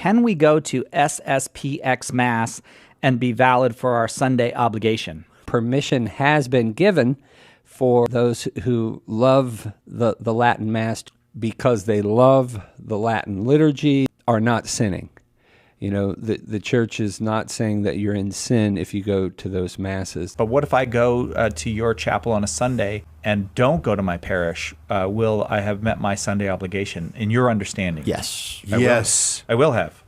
can we go to SSPX Mass and be valid for our Sunday obligation? Permission has been given for those who love the Latin Mass because they love the Latin liturgy are not sinning. You know, the church is not saying that you're in sin if you go to those masses. But what if I go to your chapel on a Sunday and don't go to my parish? Will I have met my Sunday obligation in your understanding? Yes. I will have.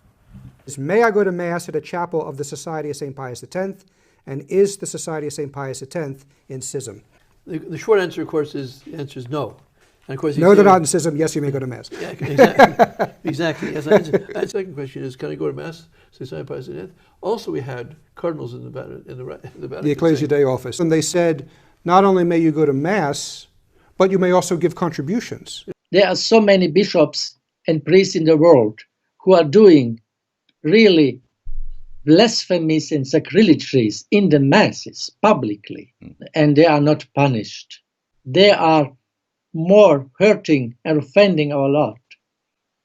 May I go to Mass at a chapel of the Society of St. Pius X? And is the Society of St. Pius X in Schism? The short answer, of course, is no. And of course, no, they're not in Schism. Yes, you may go to Mass. Yeah, exactly. Exactly. Yes, the second question is, can I go to Mass? St. Pius X. Also, we had cardinals in the Vatican. The Ecclesia Dei office. And they said, not only may you go to Mass, but you may also give contributions. There are so many bishops and priests in the world who are doing really blasphemies and sacrilegies in the masses publicly, and they are not punished. They are more hurting and offending our Lord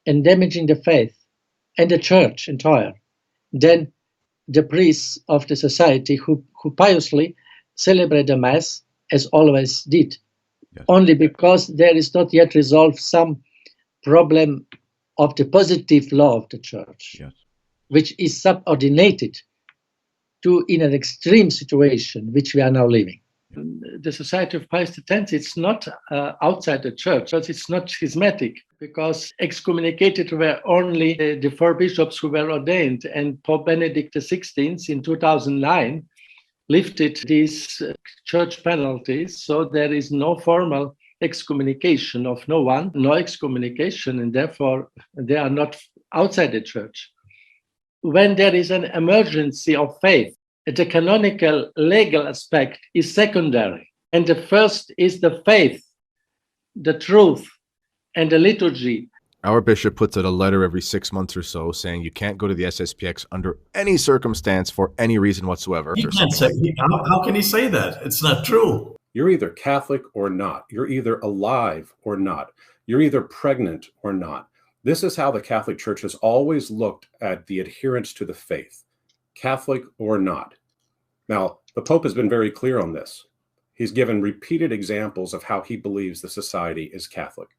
and damaging the faith and the church entire than the priests of the society who piously celebrate the Mass as always did. Yes. Only because there is not yet resolved some problem of the positive law of the church. Yes. Which is subordinated to in an extreme situation which we are now living. The Society of Pius X, it's not outside the church, but it's not schismatic, because excommunicated were only the 4 bishops who were ordained, and Pope Benedict XVI in 2009 lifted these church penalties, so there is no formal excommunication of no one, no excommunication, and therefore they are not outside the church. When there is an emergency of faith, the canonical legal aspect is secondary. And the first is the faith, the truth, and the liturgy. Our bishop puts out a letter every 6 months or so saying you can't go to the SSPX under any circumstance for any reason whatsoever. He can't say, how can he say that? It's not true. You're either Catholic or not. You're either alive or not. You're either pregnant or not. This is how the Catholic Church has always looked at the adherence to the faith, Catholic or not. Now, the Pope has been very clear on this. He's given repeated examples of how he believes the society is Catholic.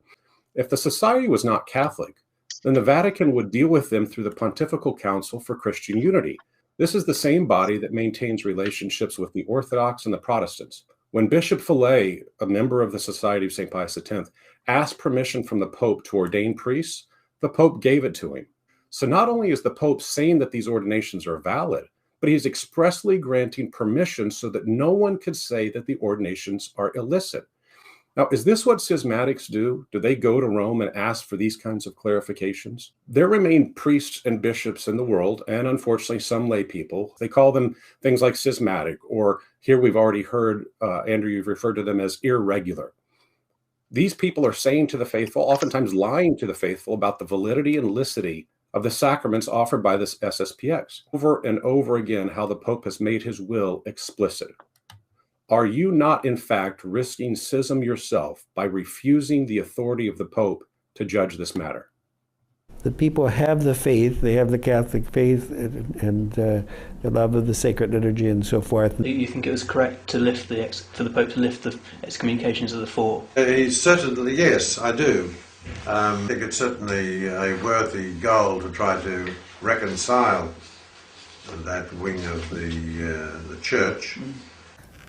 If the society was not Catholic, then the Vatican would deal with them through the Pontifical Council for Christian Unity. This is the same body that maintains relationships with the Orthodox and the Protestants. When Bishop Fillet, a member of the Society of St. Pius X, asked permission from the Pope to ordain priests, the Pope gave it to him. So not only is the Pope saying that these ordinations are valid, but he's expressly granting permission so that no one could say that the ordinations are illicit. Now, is this what schismatics do? Do they go to Rome and ask for these kinds of clarifications? There remain priests and bishops in the world, and unfortunately some lay people. They call them things like schismatic, or here we've already heard, Andrew, you've referred to them as irregular. These people are saying to the faithful, oftentimes lying to the faithful, about the validity and licity of the sacraments offered by this SSPX. Over and over again, how the Pope has made his will explicit. Are you not, in fact, risking schism yourself by refusing the authority of the Pope to judge this matter? The people have the faith, they have the Catholic faith and the love of the sacred liturgy and so forth. Do you think it was correct to for the Pope to lift the excommunications of the 4? Certainly, yes, I do. I think it's certainly a worthy goal to try to reconcile that wing of the church.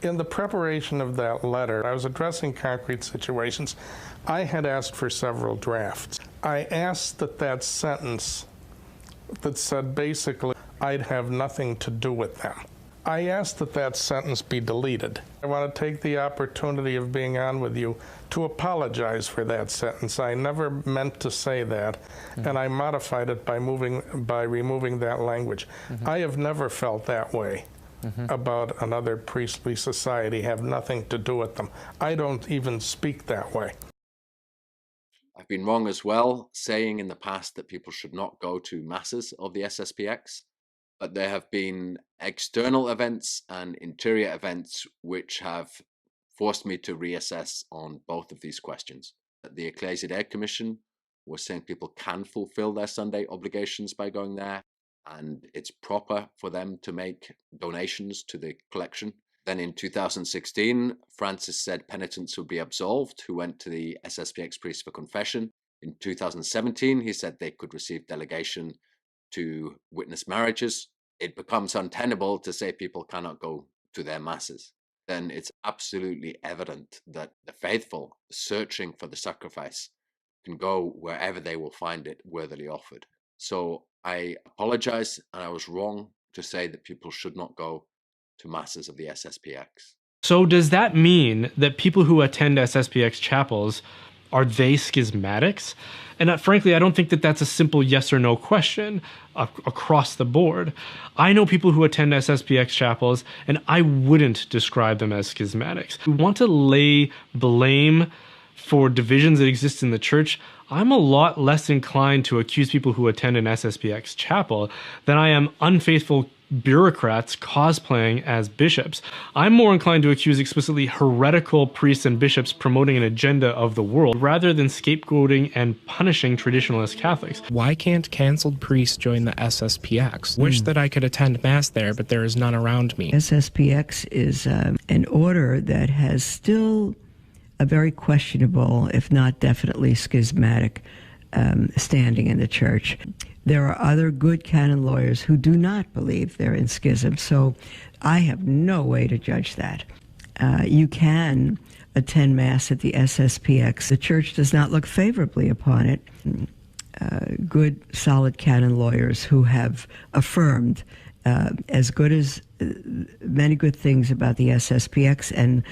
In the preparation of that letter, I was addressing concrete situations. I had asked for several drafts. I asked that sentence that said basically, I'd have nothing to do with them. I asked that sentence be deleted. I want to take the opportunity of being on with you to apologize for that sentence. I never meant to say that, and I modified it by removing that language. I have never felt that way about another priestly society, have nothing to do with them. I don't even speak that way. I've been wrong as well, saying in the past that people should not go to masses of the SSPX, but there have been external events and interior events which have forced me to reassess on both of these questions. The Ecclesia Dei Commission was saying people can fulfill their Sunday obligations by going there, and it's proper for them to make donations to the collection. Then in 2016, Francis said penitents would be absolved who went to the SSPX priest for confession. In 2017, he said they could receive delegation to witness marriages. It becomes untenable to say people cannot go to their masses. Then it's absolutely evident that the faithful searching for the sacrifice can go wherever they will find it worthily offered. So I apologize, and I was wrong to say that people should not go to masses of the SSPX. So does that mean that people who attend SSPX chapels, are they schismatics? And frankly, I don't think that that's a simple yes or no question across the board. I know people who attend SSPX chapels, and I wouldn't describe them as schismatics. We want to lay blame for divisions that exist in the church. I'm a lot less inclined to accuse people who attend an SSPX chapel than I am unfaithful bureaucrats cosplaying as bishops. I'm more inclined to accuse explicitly heretical priests and bishops promoting an agenda of the world rather than scapegoating and punishing traditionalist Catholics. Why can't canceled priests join the SSPX? Wish that I could attend Mass there, but there is none around me. SSPX is an order that has still a very questionable, if not definitely schismatic, standing in the church. There are other good canon lawyers who do not believe they're in schism, so I have no way to judge that. You can attend Mass at the SSPX. The church does not look favorably upon it. Good, solid canon lawyers who have affirmed as good as many good things about the SSPX, and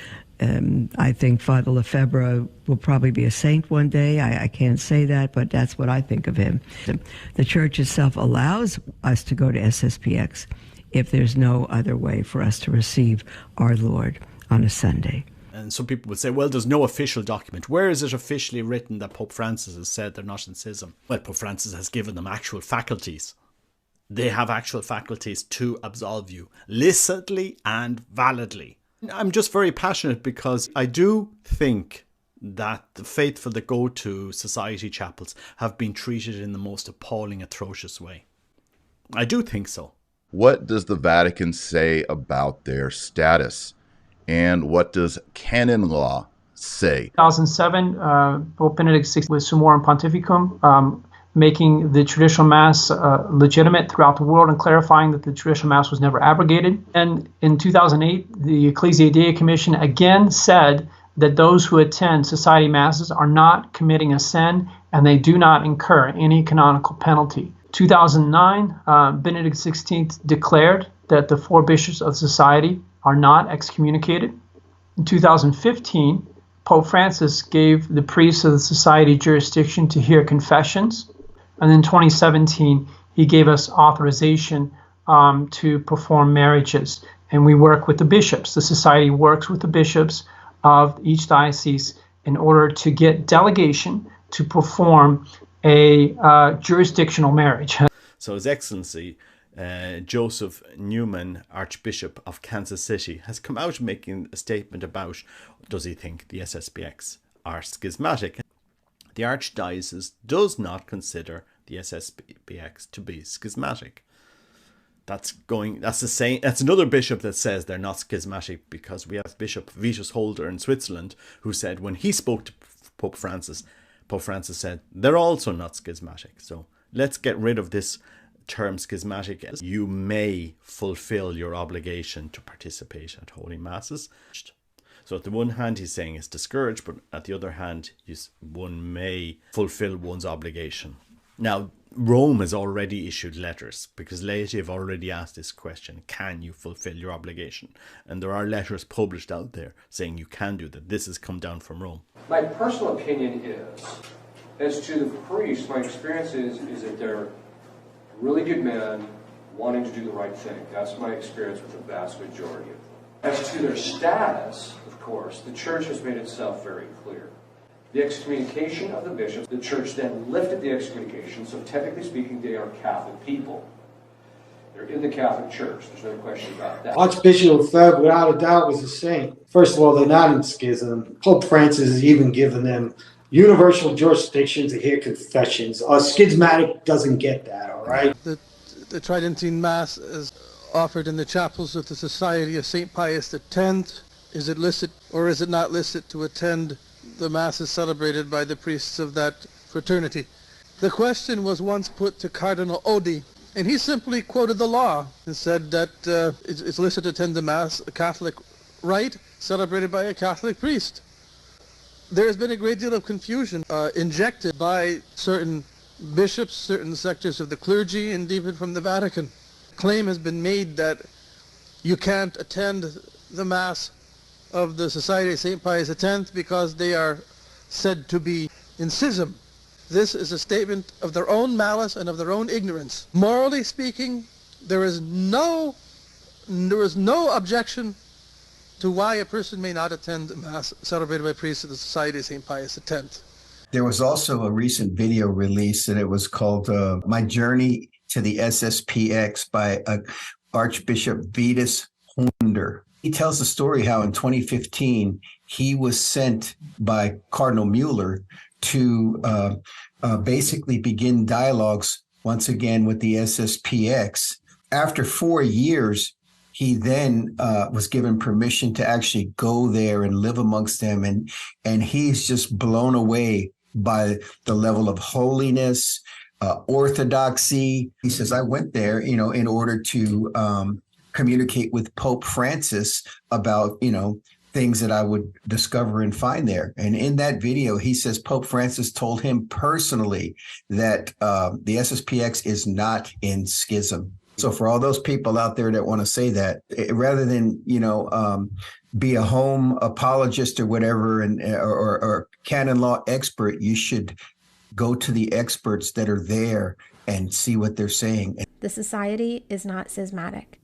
I think Father Lefebvre will probably be a saint one day. I can't say that, but that's what I think of him. The church itself allows us to go to SSPX if there's no other way for us to receive our Lord on a Sunday. And some people would say, well, there's no official document. Where is it officially written that Pope Francis has said they're not in schism? Well, Pope Francis has given them actual faculties. They have actual faculties to absolve you, licitly and validly. I'm just very passionate because I do think that the faithful that go to society chapels have been treated in the most appalling, atrocious way. I do think so. What does the Vatican say about their status? And what does canon law say? 2007, Pope Benedict XVI with Summorum Pontificum, making the traditional Mass legitimate throughout the world and clarifying that the traditional Mass was never abrogated. And in 2008, the Ecclesia Dei Commission again said that those who attend society Masses are not committing a sin and they do not incur any canonical penalty. 2009, Benedict XVI declared that the 4 bishops of society are not excommunicated. In 2015, Pope Francis gave the priests of the society jurisdiction to hear confessions. And in 2017, he gave us authorization to perform marriages. And we work with the bishops. The society works with the bishops of each diocese in order to get delegation to perform a jurisdictional marriage. So His Excellency Joseph Newman, Archbishop of Kansas City, has come out making a statement about, does he think the SSPX are schismatic? The Archdiocese does not consider the SSPX to be schismatic. That's another bishop that says they're not schismatic, because we have Bishop Vitus Holder in Switzerland who said when he spoke to Pope Francis said they're also not schismatic. So let's get rid of this term schismatic. You may fulfill your obligation to participate at Holy Masses. So at the one hand, he's saying it's discouraged, but at the other hand, one may fulfill one's obligation. Now, Rome has already issued letters because laity have already asked this question: can you fulfill your obligation? And there are letters published out there saying you can do that. This has come down from Rome. My personal opinion is, as to the priests, my experience is that they're really good men wanting to do the right thing. That's my experience with the vast majority of them. As to their status, of course, the church has made itself very clear. The excommunication of the bishops, the church then lifted the excommunication, so technically speaking, they are Catholic people. They're in the Catholic Church. There's no question about that. Archbishop Lefebvre, without a doubt, was a saint. First of all, they're not in schism. Pope Francis has even given them universal jurisdiction to hear confessions. A schismatic doesn't get that, all right? The Tridentine Mass is offered in the chapels of the Society of St. Pius X. Is it licit or is it not licit to attend the Masses celebrated by the priests of that fraternity? The question was once put to Cardinal Oddi, and he simply quoted the law and said that it's licit to attend the Mass, a Catholic rite, celebrated by a Catholic priest. There has been a great deal of confusion injected by certain bishops, certain sectors of the clergy, and even from the Vatican. Claim has been made that you can't attend the Mass of the Society of St. Pius X because they are said to be in schism. This is a statement of their own malice and of their own ignorance. Morally speaking, there is no objection to why a person may not attend the Mass celebrated by priests of the Society of St. Pius X. There was also a recent video release, and it was called My Journey to the SSPX by Archbishop Vitus Honder. He tells the story how in 2015, he was sent by Cardinal Mueller to basically begin dialogues once again with the SSPX. After 4 years, he then was given permission to actually go there and live amongst them. And he's just blown away by the level of holiness, orthodoxy. He says, I went there, in order to communicate with Pope Francis about, things that I would discover and find there. And in that video, he says Pope Francis told him personally that the SSPX is not in schism. So for all those people out there that want to say that, rather than, be a home apologist or whatever, or canon law expert, you should go to the experts that are there and see what they're saying. The society is not schismatic.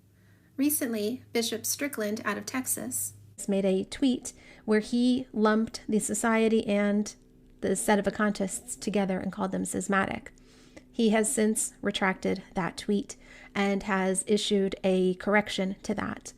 Recently, Bishop Strickland out of Texas made a tweet where he lumped the society and the Sedevacantists together and called them schismatic. He has since retracted that tweet and has issued a correction to that.